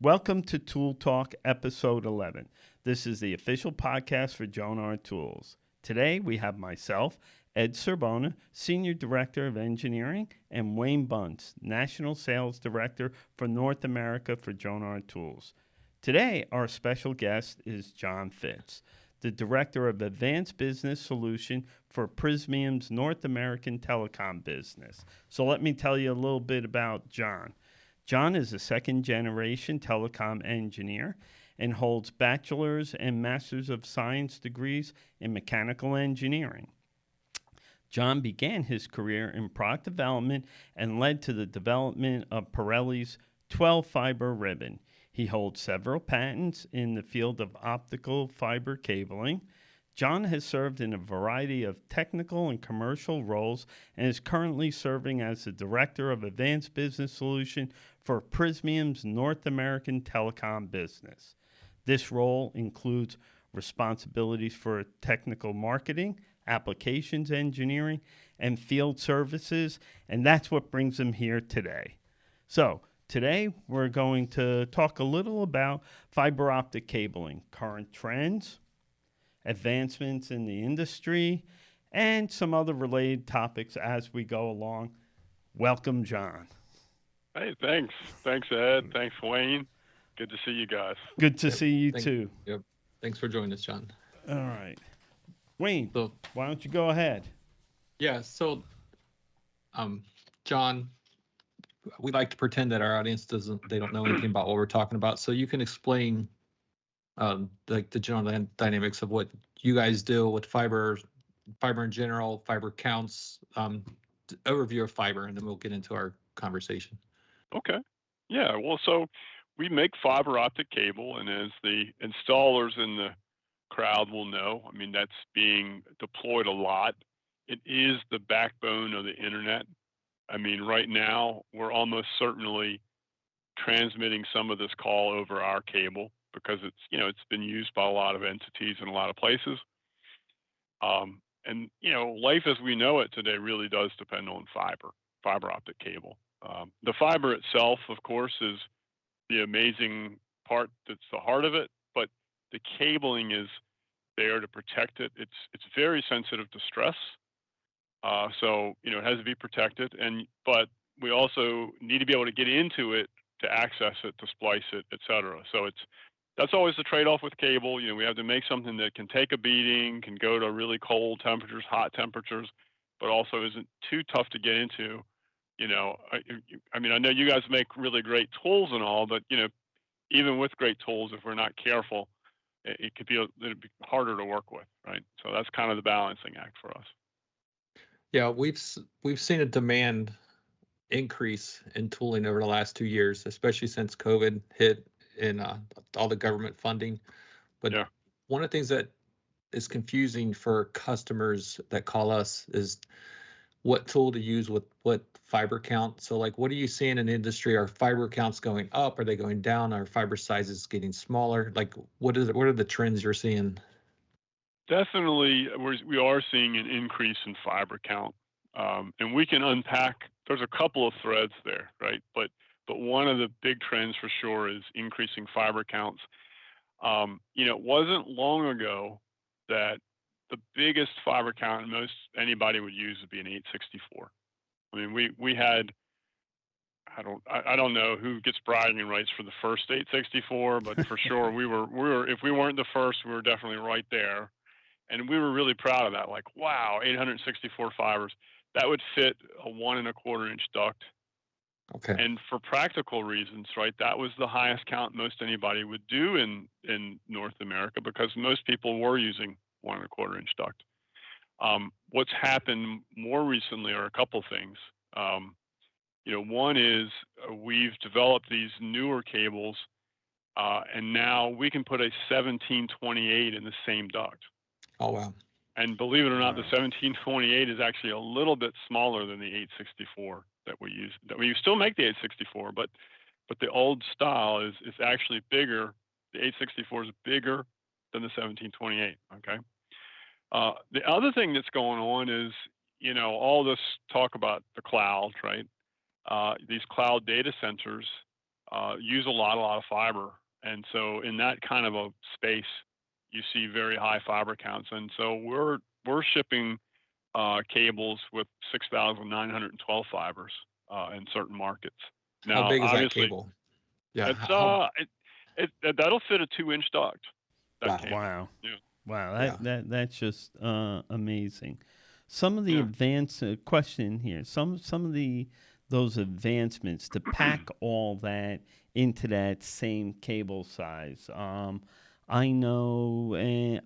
Welcome to Tool Talk episode 11. This is the official podcast for Jon Tools. Today we have myself, Ed Sorbona, Senior Director of Engineering, and Wayne Bunce, National Sales Director for North America for Jon Tools. Today our special guest is Jon Fitz, the Director of Advanced Business Solution for Prysmian's North American Telecom business. So let me tell you a little bit about Jon. Jon is a second-generation telecom engineer and holds bachelor's and master's of science degrees in mechanical engineering. Jon began his career in product development and led to the development of Pirelli's 12-fiber ribbon. He holds several patents in the field of optical fiber cabling. Jon has served in a variety of technical and commercial roles and is currently serving as the Director of Advanced Business Solution for Prysmian's North American Telecom business. This role includes responsibilities for technical marketing, applications engineering, and field services, and that's what brings him here today. So, today we're going to talk a little about fiber optic cabling, current trends, advancements in the industry, and some other related topics as we go along. Welcome, Jon. Hey, thanks. Thanks, Ed. Thanks, Wayne. Good to see you guys. Good to see you too. Yep. Thanks for joining us, Jon. All right. Wayne, So, why don't you go ahead? yeah, so, Jon, we like to pretend that our audience they don't know anything about what we're talking about. So you can explain, like the general dynamics of what you guys do with fiber in general, fiber counts, overview of fiber, and then we'll get into our conversation. Okay. Yeah, well, so we make fiber optic cable, and as the installers in the crowd will know, I mean, that's being deployed a lot. It is the backbone of the internet. I mean, right now, we're almost certainly transmitting some of this call over our cable because it's been used by a lot of entities in a lot of places. And life as we know it today really does depend on fiber optic cable. The fiber itself, of course, is the amazing part that's the heart of it, but the cabling is there to protect it. It's very sensitive to stress, so it has to be protected. But we also need to be able to get into it to access it, to splice it, etc. So that's always the trade-off with cable. We have to make something that can take a beating, can go to really cold temperatures, hot temperatures, but also isn't too tough to get into. I mean, I know you guys make really great tools and all, but even with great tools, if we're not careful, it could be it'd be harder to work with, right? So that's kind of the balancing act for us. Yeah, we've seen a demand increase in tooling over the last 2 years, especially since COVID hit and all the government funding. But Yeah. one of the things that is confusing for customers that call us is what tool to use with what fiber count. So like, what are you seeing in the industry? Are fiber counts going up? Are they going down? Are fiber sizes getting smaller? Like, what are the trends you're seeing? Definitely, we are seeing an increase in fiber count, and we can unpack. There's a couple of threads there, right? But one of the big trends for sure is increasing fiber counts. It wasn't long ago that the biggest fiber count most anybody would use would be an 864. I mean, we had. I don't know who gets bragging rights for the first 864, but for sure we were if we weren't the first, we were definitely right there. And we were really proud of that. Like, wow, 864 fibers. That would fit a 1.25-inch duct. Okay. And for practical reasons, right, that was the highest count most anybody would do in North America because most people were using 1.25-inch duct. What's happened more recently are a couple things. One is we've developed these newer cables, and now we can put a 1728 in the same duct. Oh, wow. And believe it or not, the 1728 is actually a little bit smaller than the 864 that we use. We still make the 864, but the old style is actually bigger. The 864 is bigger than the 1728. Okay. The other thing that's going on is all this talk about the cloud, right? These cloud data centers use a lot of fiber. And so in that kind of a space, you see very high fiber counts. And so we're shipping cables with 6,912 fibers in certain markets. How Now, big is that obviously, cable? Yeah. it's that'll fit a 2-inch duct. That Wow. cable. Wow. Yeah. Wow, Yeah. that's just amazing. Some of the Yeah. advanced question here. Some of those advancements to pack all that into that same cable size. I know,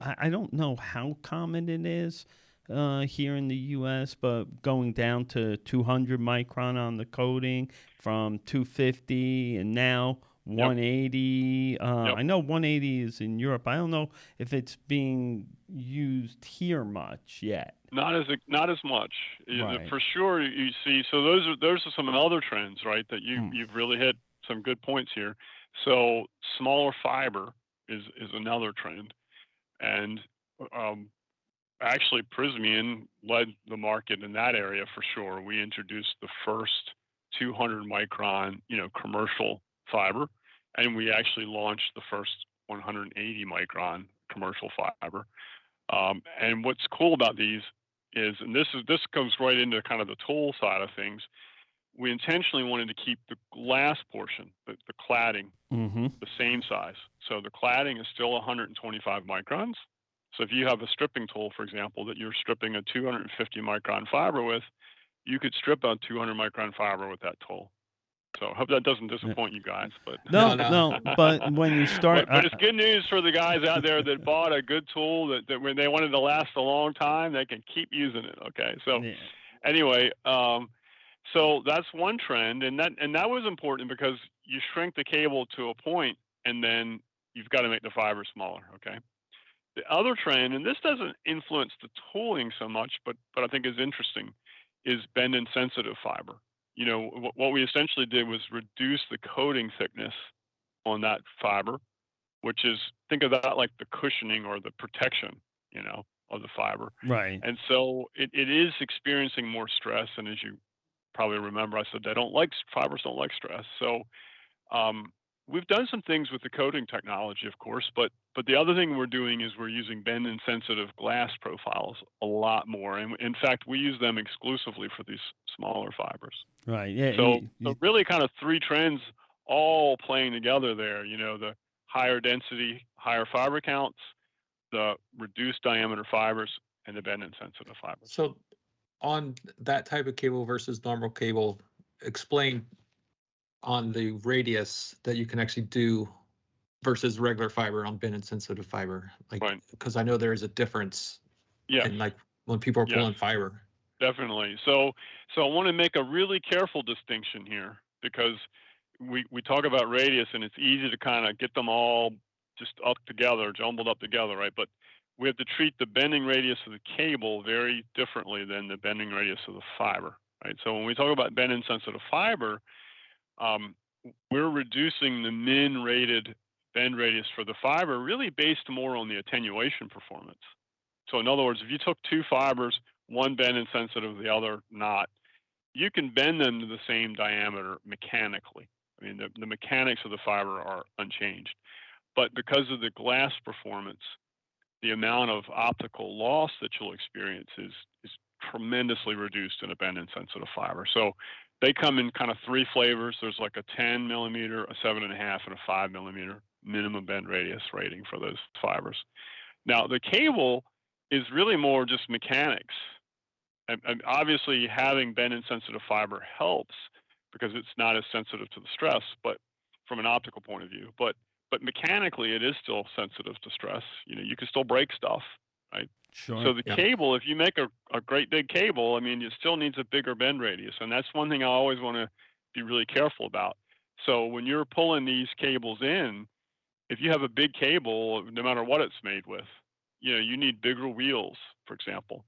I don't know how common it is here in the U.S., but going down to 200 micron on the coating from 250, and now Yep. 180. Yep. I know 180 is in Europe. I don't know if it's being used here much yet. Not as much. Right. For sure, you see. So those are some other trends, right? That Mm. you've really hit some good points here. So smaller fiber is another trend, and um, actually Prysmian led the market in that area for sure. We introduced the first 200 micron, commercial fiber, and we actually launched the first 180 micron commercial fiber. And what's cool about these is, and this comes right into kind of the tool side of things. We intentionally wanted to keep the glass portion, the cladding, Mm-hmm. the same size. So the cladding is still 125 microns. So if you have a stripping tool, for example, that you're stripping a 250 micron fiber with, you could strip a 200 micron fiber with that tool. So I hope that doesn't disappoint you guys, but No, No. but when you start, but it's good news for the guys out there that bought a good tool that when they wanted to last a long time, they can keep using it. Okay, so yeah, anyway, so that's one trend, and that was important because you shrink the cable to a point, and then you've got to make the fiber smaller. Okay. The other trend, and this doesn't influence the tooling so much, but I think is interesting, is bend insensitive fiber. What we essentially did was reduce the coating thickness on that fiber, which is, think of that like the cushioning or the protection, of the fiber. right. And so it is experiencing more stress. And as you probably remember, I said fibers don't like stress. So um, we've done some things with the coating technology, of course, but the other thing we're doing is we're using bend insensitive glass profiles a lot more. And in fact, we use them exclusively for these smaller fibers. Right. Yeah. So really kind of three trends all playing together there, the higher density, higher fiber counts, the reduced diameter fibers, and the bend insensitive fibers. So on that type of cable versus normal cable, explain on the radius that you can actually do versus regular fiber on bend insensitive fiber. Right. Because I know there is a difference Yes. in when people are Yes. pulling fiber. Definitely. So I want to make a really careful distinction here because we talk about radius and it's easy to kind of get them all just up together, jumbled up together, right? But we have to treat the bending radius of the cable very differently than the bending radius of the fiber, right? So when we talk about bend insensitive fiber, we're reducing the min rated bend radius for the fiber really based more on the attenuation performance. So in other words, if you took two fibers, one bend insensitive, the other not, you can bend them to the same diameter mechanically. I mean, the mechanics of the fiber are unchanged. But because of the glass performance, the amount of optical loss that you'll experience is tremendously reduced in a bend insensitive fiber. So they come in kind of three flavors. There's like a 10 millimeter, a 7.5, and a 5 millimeter minimum bend radius rating for those fibers. Now, the cable is really more just mechanics. And obviously, having bend insensitive fiber helps because it's not as sensitive to the stress, but from an optical point of view. But mechanically, it is still sensitive to stress. You can still break stuff, right? Sure. So the Yeah. cable, if you make a great big cable, I mean, it still needs a bigger bend radius, and that's one thing I always want to be really careful about. So when you're pulling these cables in, if you have a big cable, no matter what it's made with, you need bigger wheels, for example.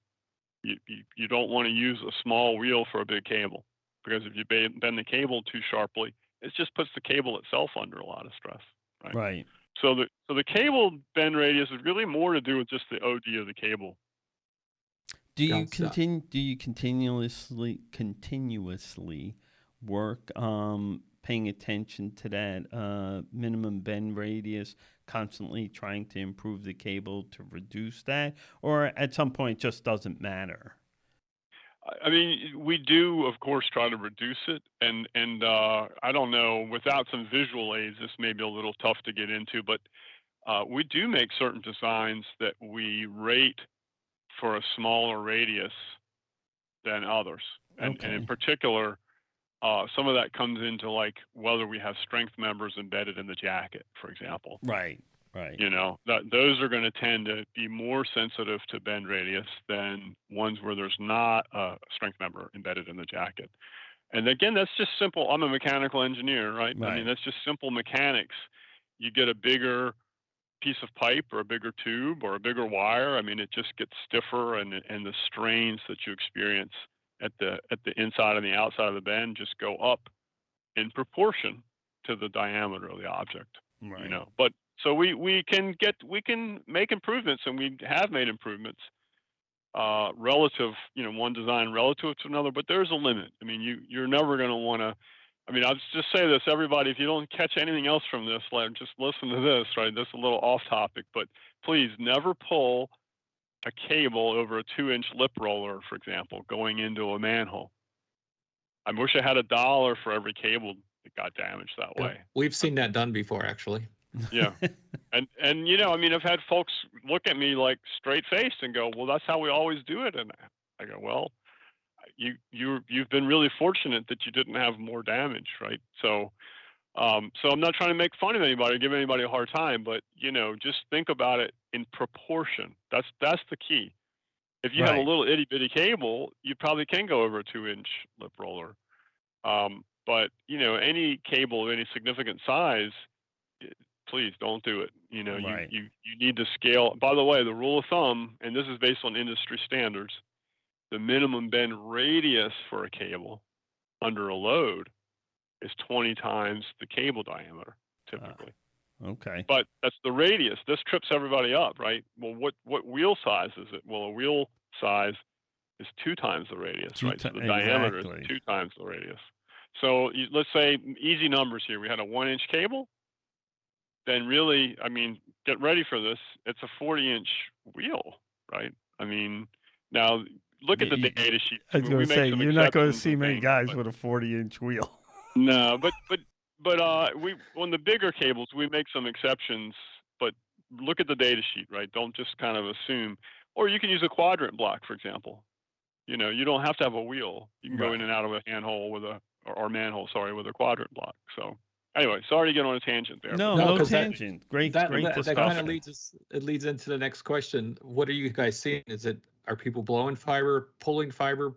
You don't want to use a small wheel for a big cable because if you bend the cable too sharply, it just puts the cable itself under a lot of stress, right? Right. So the cable bend radius is really more to do with just the OD of the cable. Do you Gotcha. continuously work paying attention to that minimum bend radius, constantly trying to improve the cable to reduce that, or at some point it just doesn't matter? I mean, we do, of course, try to reduce it, and I don't know, without some visual aids, this may be a little tough to get into, but we do make certain designs that we rate for a smaller radius than others, and in Okay. particular, some of that comes into like whether we have strength members embedded in the jacket, for example. Right. Right. You know, that those are going to tend to be more sensitive to bend radius than ones where there's not a strength member embedded in the jacket. And again, that's just simple. I'm a mechanical engineer, right? I mean, Right. that's just simple mechanics. You get a bigger piece of pipe or a bigger tube or a bigger wire. I mean, it just gets stiffer, and the strains that you experience at the inside and the outside of the bend just go up in proportion to the diameter of the object. You Right. know, but so we can make improvements, and we have made improvements relative, you know, one design relative to another, but there's a limit. I mean, you're never going to want to. I mean, I'll just say this, everybody, if you don't catch anything else from this, like, just listen to this, right? This is a little off topic, but please never pull a cable over a 2-inch lip roller, for example, going into a manhole. I wish I had $1 for every cable that got damaged that way. We've seen that done before, actually. Yeah. And you know, I mean, I've had folks look at me like straight faced and go, "Well, that's how we always do it." And I go, "Well, you've been really fortunate that you didn't have more damage, right?" So so I'm not trying to make fun of anybody or give anybody a hard time, but you know, just think about it in proportion. That's the key. If you have a Right. little itty bitty cable, you probably can go over a 2-inch lip roller. But you know, any cable of any significant size, please don't do it. You know, Right. you need to scale. By the way, the rule of thumb, and this is based on industry standards, the minimum bend radius for a cable under a load is 20 times the cable diameter, typically. Okay. But that's the radius. This trips everybody up, right? Well, what wheel size is it? Well, a wheel size is 2 times the radius, right? So the diameter is Exactly. 2 times the radius. So let's say, easy numbers here. We had a 1-inch cable. Then really, I mean, get ready for this. It's a 40-inch wheel, right? I mean, now look at the data sheets. I I was mean, going we to make say, some you're not going to exceptions see and many things, guys but with a 40-inch wheel. no, we on the bigger cables we make some exceptions. But look at the data sheet, right? Don't just kind of assume. Or you can use a quadrant block, for example. You know, you don't have to have a wheel. You can go in Right. and out of a handhole with or manhole, sorry, with a quadrant block. So anyway, sorry to get on a tangent there, but No, No, that's no because what we that see. tangent. Great, that great that, that kind of discussion. leads us. It leads into the next question. What are you guys seeing? Are people blowing fiber, pulling fiber,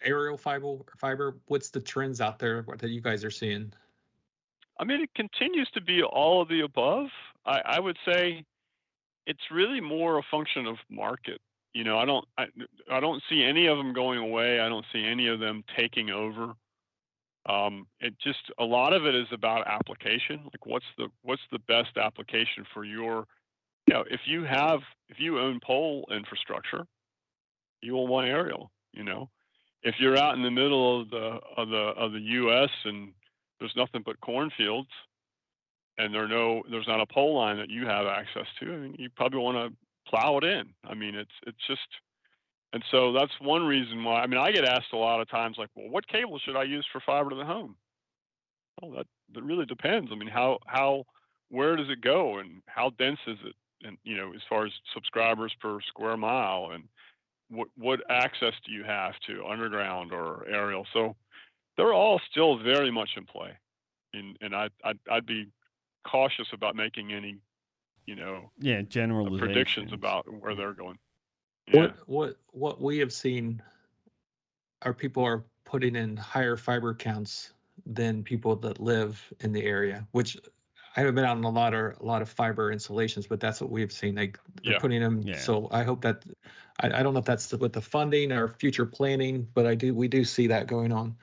aerial fiber? What's the trends out there that you guys are seeing? I mean, it continues to be all of the above. I would say it's really more a function of market. You know, I don't see any of them going away. I don't see any of them taking over. It just, a lot of it is about application. Like, what's the best application for your, you know, if you own pole infrastructure, you will want aerial. You know, if you're out in the middle of the U.S. and there's nothing but cornfields, and there's not a pole line that you have access to, I mean, you probably want to plow it in. I mean, it's just, and so that's one reason why. I mean, I get asked a lot of times, like, well, what cable should I use for fiber to the home? Well, that really depends. I mean, where does it go, and how dense is it, and you know, as far as subscribers per square mile, and what access do you have to underground or aerial? So they're all still very much in play, and I'd be cautious about making any, you know, Yeah, predictions generalizations. about where they're going. Yeah. What we have seen are people are putting in higher fiber counts than people that live in the area, which I haven't been out on a lot of fiber installations, but that's what we've seen. They're Yeah. putting them. Yeah. So I hope that I don't know if that's with the funding or future planning, but we do see that going on.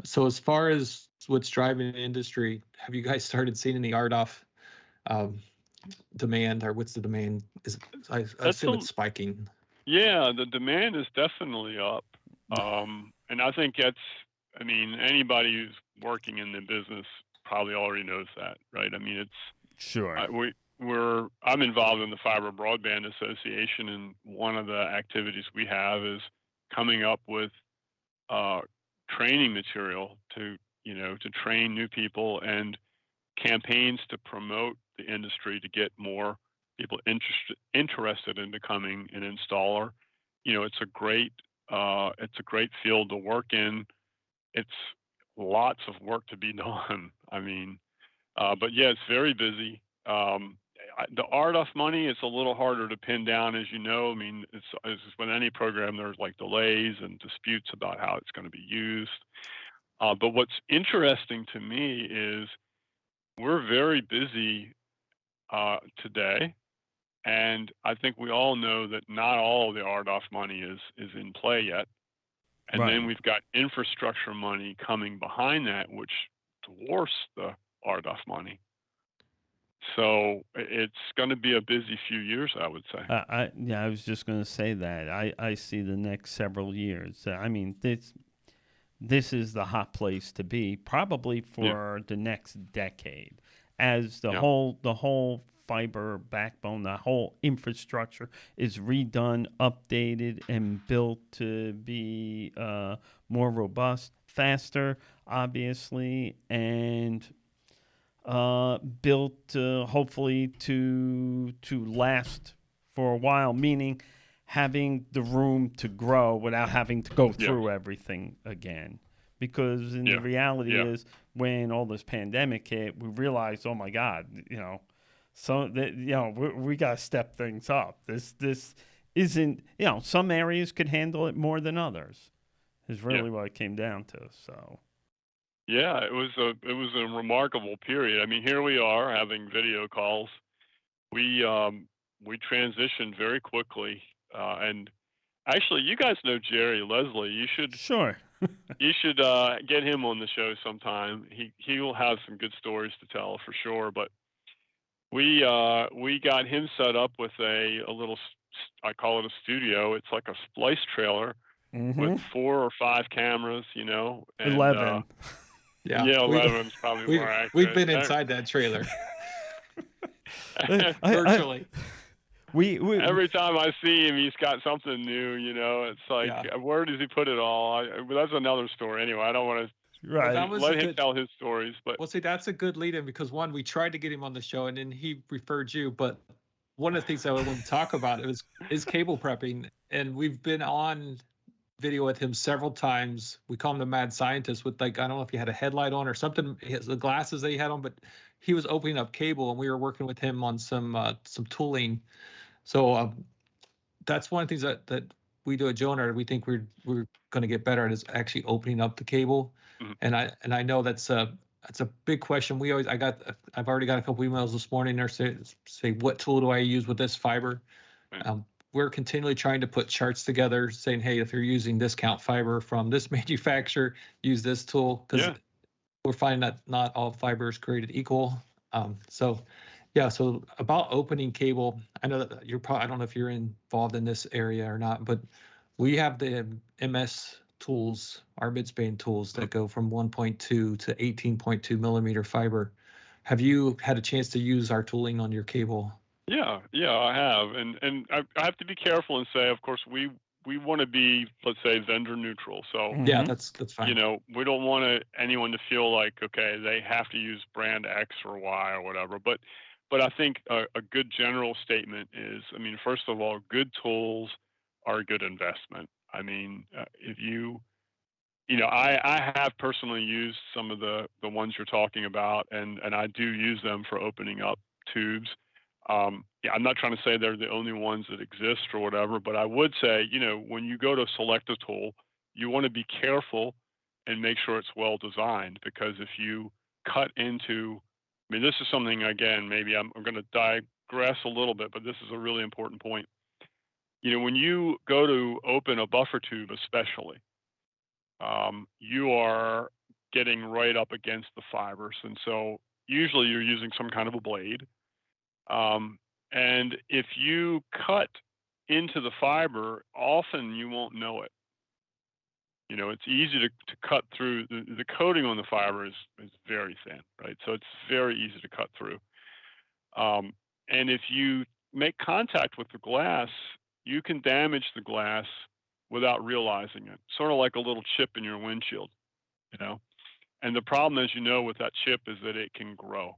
So as far as what's driving the industry, have you guys started seeing any RDOF demand, or what's the demand? I That's assume it's spiking. Yeah, the demand is definitely up. And I think that's, I mean, anybody who's working in the business probably already knows that, right? I mean, it's Sure. I'm involved in the Fiber Broadband Association, and one of the activities we have is coming up with training material to train new people and campaigns to promote the industry to get more people interested in becoming an installer. It's a great field to work in. It's lots of work to be done. I mean, but yeah, it's very busy. The RDOF money is a little harder to pin down, as you know. I mean, it's with any program, there's like delays and disputes about how it's going to be used. But what's interesting to me is we're very busy today, and I think we all know that not all the RDOF money is in play yet. And then Right. we've got infrastructure money coming behind that, which dwarfs the RDOF money. So it's going to be a busy few years, I would say. I was just going to say that. I see the next several years. I mean, this is the hot place to be, probably for the next decade, as the whole fiber backbone, the whole infrastructure is redone, updated, and built to be more robust, faster, obviously, and built hopefully to last for a while, meaning having the room to grow without having to go through everything again. Because the reality is, when all this pandemic hit, we realized, oh my God, so that we got to step things up. This isn't, some areas could handle it more than others. Is really what it came down to. So. Yeah, it was a remarkable period. I mean, here we are having video calls. We transitioned very quickly, and actually, you guys know Jerry Leslie. You should get him on the show sometime. He will have some good stories to tell for sure. But we got him set up with a little, I call it a studio. It's like a splice trailer with 4 or 5 cameras, and 11. Yeah, 11's probably more accurate. We've been inside that trailer. Virtually. Every time I see him, he's got something new, It's like, where does he put it all? That's another story. Anyway, I don't want to let him tell his stories. But well, see, that's a good lead-in, because one, we tried to get him on the show, and then he referred you. But one of the things I want to talk about is cable prepping, and we've been on video with him several times. We call him the mad scientist, with, like, I don't know if he had a headlight on or something, the glasses that he had on, but he was opening up cable, and we were working with him on some tooling. So that's one of the things that we do at Jonah. We think we're going to get better at, is actually opening up the cable. And I know that's a big question. I've already got a couple emails this morning there say what tool do I use with this fiber. We're continually trying to put charts together saying, hey, if you're using discount fiber from this manufacturer, use this tool, because we're finding that not all fiber is created equal. So about opening cable, I know that I don't know if you're involved in this area or not, but we have the MS tools, our mid-span tools that go from 1.2 to 18.2 millimeter fiber. Have you had a chance to use our tooling on your cable? Yeah, I have, and I have to be careful and say, of course, we want to be, let's say, vendor neutral. So that's fine. We don't want anyone to feel like, okay, they have to use brand X or Y or whatever. But I think a good general statement is, I mean, first of all, good tools are a good investment. I mean, if I have personally used some of the ones you're talking about, and I do use them for opening up tubes. I'm not trying to say they're the only ones that exist or whatever, but I would say, when you go to select a tool, you want to be careful and make sure it's well designed, because if you cut into, I mean, this is something, again, maybe I'm going to digress a little bit, but this is a really important point. When you go to open a buffer tube, especially, you are getting right up against the fibers. And so usually you're using some kind of a blade. And if you cut into the fiber, often you won't know it. It's easy to cut through. The coating on the fiber is very thin, right? So it's very easy to cut through. And if you make contact with the glass, you can damage the glass without realizing it. Sort of like a little chip in your windshield, you know. And the problem, as you know, with that chip is that it can grow.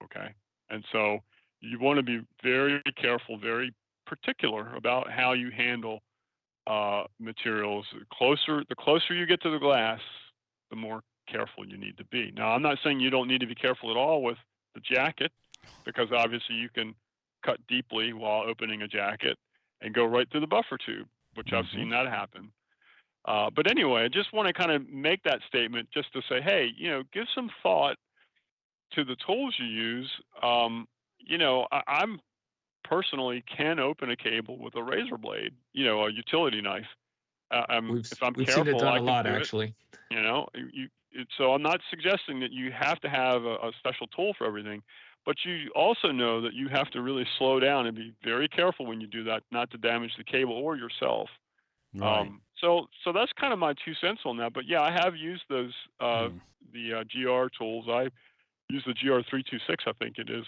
Okay. And so you want to be very careful, very particular about how you handle materials. The closer you get to the glass, the more careful you need to be. Now, I'm not saying you don't need to be careful at all with the jacket, because obviously you can cut deeply while opening a jacket and go right through the buffer tube, which I've seen that happen. But anyway, I just want to kind of make that statement just to say, hey, give some thought to the tools you use. I'm personally can open a cable with a razor blade, a utility knife. If I'm We've seen it careful, done I a can lot, do it. actually. So I'm not suggesting that you have to have a special tool for everything, but you also know that you have to really slow down and be very careful when you do that, not to damage the cable or yourself. Right. So that's kind of my 2 cents on that. But yeah, I have used those the GR tools. I use the GR326, I think it is,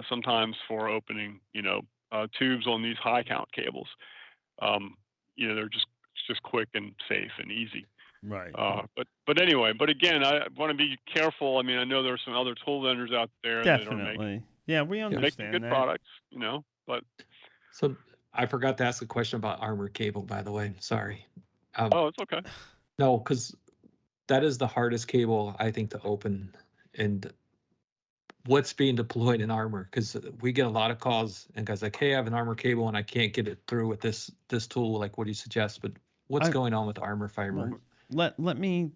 sometimes for opening tubes on these high count cables. They're just quick and safe and easy. Right. But anyway, but again, I want to be careful. I mean, I know there are some other tool vendors out there that are Definitely. Yeah, we making understand good that. products, but So I forgot to ask a question about armor cable, by the way. Sorry. it's okay. No, because that is the hardest cable, I think, to open. And what's being deployed in armor? Because we get a lot of calls and guys like, hey, I have an armor cable and I can't get it through with this tool. Like, what do you suggest? But what's going on with armor fiber? Let me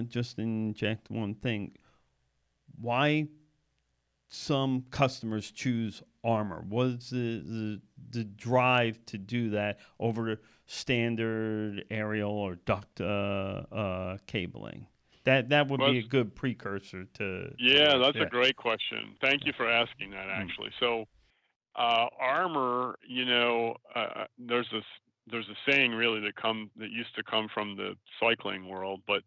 just inject one thing. Why some customers choose armor? What's the drive to do that over standard aerial or duct cabling? That would be a good precursor to. Yeah, that's a great question. Thank you for asking that, actually. So armor, there's a saying really that used to come from the cycling world, but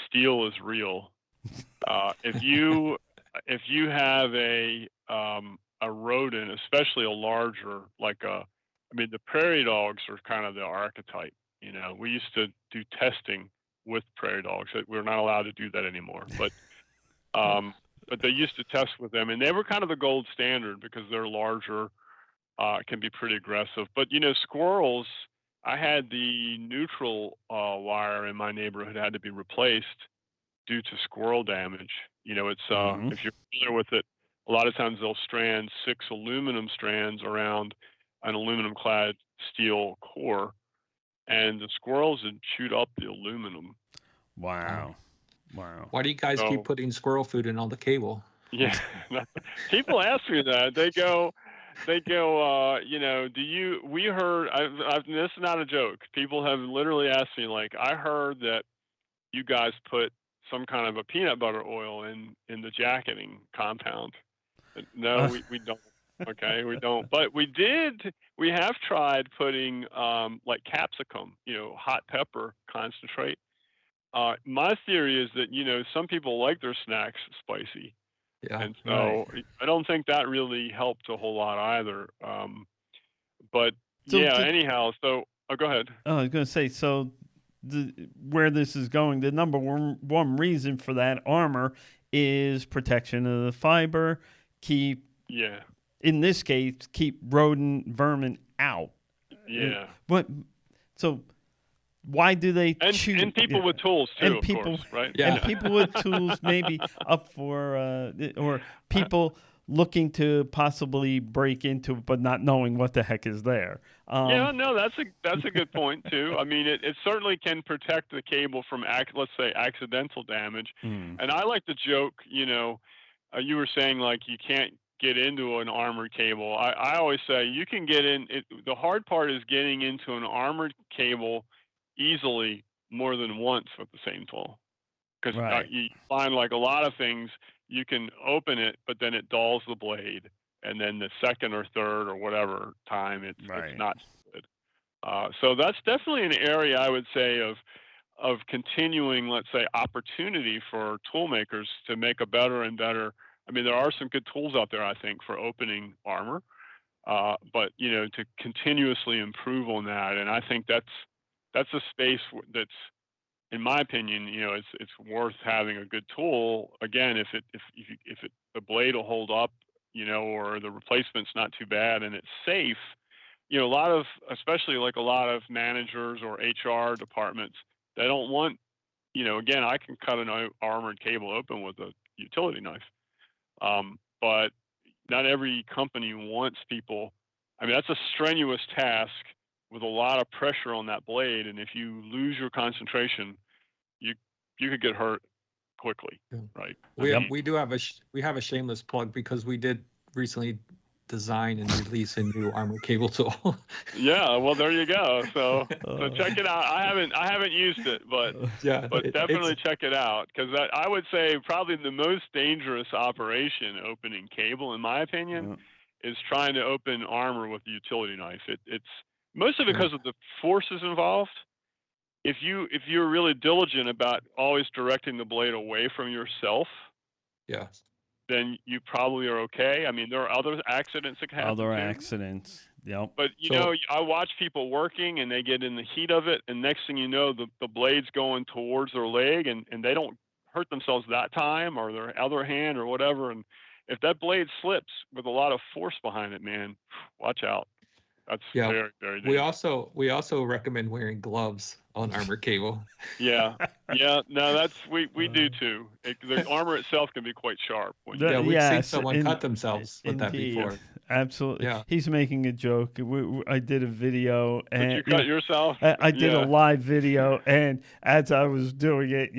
steel is real. If you have a rodent, especially a larger, the prairie dogs are kind of the archetype. We used to do testing with prairie dogs. We're not allowed to do that anymore, but they used to test with them, and they were kind of the gold standard because they're larger, can be pretty aggressive. But squirrels, I had the neutral wire in my neighborhood had to be replaced due to squirrel damage. It's if you're familiar with it, a lot of times they'll strand 6 aluminum strands around an aluminum-clad steel core, and the squirrels had chewed up the aluminum. Wow. Why do you guys keep putting squirrel food in all the cable? Yeah, people ask me that. They go, we heard, this is not a joke. People have literally asked me, like, I heard that you guys put some kind of a peanut butter oil in the jacketing compound. No, we don't. Okay, we don't. But we have tried putting like capsicum, hot pepper concentrate. My theory is that, some people like their snacks spicy. Yeah. And so I don't think that really helped a whole lot either. But anyhow, so go ahead. I was going to say, so where this is going, the number one reason for that armor is protection of the fiber, in this case, keep rodent vermin out. Yeah. So why do they choose? And people with tools too, of course, right? Yeah. And people with tools maybe up for, or people looking to possibly break into it, but not knowing what the heck is there. That's a good point too. I mean, it certainly can protect the cable from, let's say, accidental damage. And I like to joke, you were saying like you can't get into an armored cable. I always say you can get in. The hard part is getting into an armored cable easily more than once with the same tool, because you find like a lot of things, you can open it, but then it dulls the blade, and then the second or third or whatever time it's not good. So that's definitely an area I would say of continuing, let's say, opportunity for tool makers to make a better and better. I mean, there are some good tools out there, I think, for opening armor, but to continuously improve on that, and I think that's a space that's, in my opinion, it's worth having a good tool. Again, if the blade will hold up, or the replacement's not too bad and it's safe. A lot of, especially like a lot of managers or HR departments, they don't want, again, I can cut an armored cable open with a utility knife, but not every company wants people. I mean, that's a strenuous task with a lot of pressure on that blade, and if you lose your concentration, you could get hurt quickly, Yeah. right? We have a shameless plug because we did recently design and release a new armor cable tool. Yeah, well, there you go. So check it out. I haven't used it, but definitely check it out, because I would say probably the most dangerous operation opening cable, in my opinion, is trying to open armor with a utility knife. It's mostly because of the forces involved. If you're really diligent about always directing the blade away from yourself, then you probably are okay. I mean, there are other accidents that can happen. Other accidents, yep. But I watch people working and they get in the heat of it, and next thing you know, the blade's going towards their leg, and they don't hurt themselves that time, or their other hand or whatever. And if that blade slips with a lot of force behind it, man, watch out. That's very, very dangerous. We also recommend wearing gloves on armor cable. Yeah. No, we do too. The armor itself can be quite sharp. We've seen someone cut themselves with that before. Absolutely. Yeah. He's making a joke. I did a video, and did you cut yourself? I did a live video, and as I was doing it,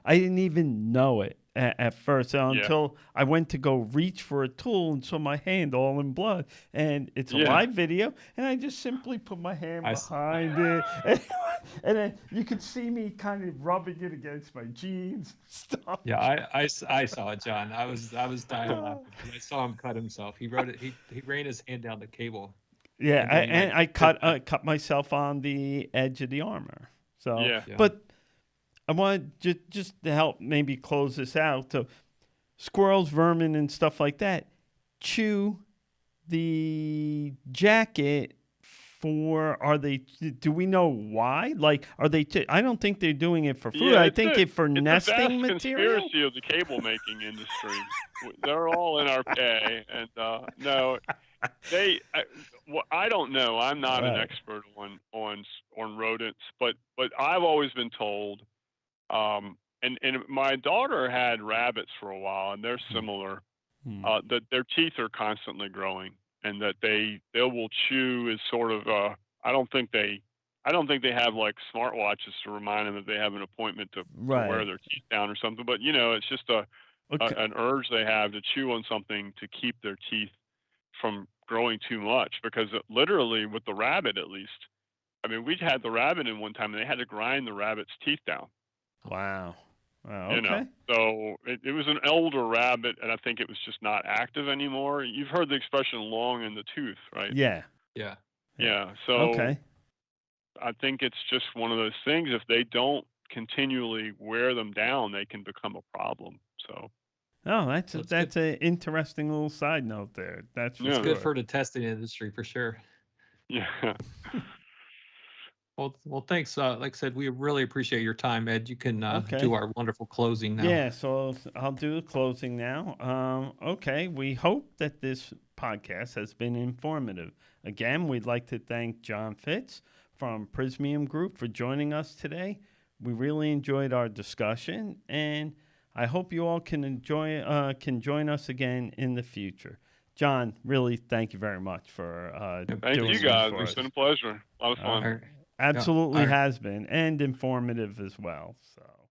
I didn't even know it at first until I went to go reach for a tool and saw my hand all in blood. And it's a live video, and I just simply put my hand behind it, and then you could see me kind of rubbing it against my jeans and stuff. Yeah, I saw it, John. I was dying laughing because I saw him cut himself. He ran his hand down the cable. Yeah, and I cut myself on the edge of the armor. So, but I want just to help maybe close this out. So, squirrels, vermin, and stuff like that chew the jacket do we know why? Like, are they? I don't think they're doing it for food. Yeah, I think it's for nesting material. Conspiracy of the cable making industry. They're all in our pay, and no, I don't know. I'm not an expert on rodents, but I've always been told. And my daughter had rabbits for a while, and they're similar. That their teeth are constantly growing, and that they will chew is sort of. I don't think they have like smartwatches to remind them that they have an appointment to wear their teeth down or something. But it's just an urge they have to chew on something to keep their teeth from growing too much. Because literally, with the rabbit, at least, I mean, we had the rabbit in one time, and they had to grind the rabbit's teeth down. Wow. Okay. So it was an elder rabbit, and I think it was just not active anymore. You've heard the expression "long in the tooth," right? Yeah. So I think it's just one of those things. If they don't continually wear them down, they can become a problem. So. Oh, that's an interesting little side note there. That's it's good for the testing industry for sure. Yeah. Well, thanks. Like I said, we really appreciate your time, Ed. You can do our wonderful closing now. Yeah, so I'll do the closing now. Okay, we hope that this podcast has been informative. Again, we'd like to thank Jon Fitz from Prysmian Group for joining us today. We really enjoyed our discussion, and I hope you all can join us again in the future. John, really thank you very much for thank you guys. It's been a pleasure. A lot of fun. Absolutely has been, and informative as well. So.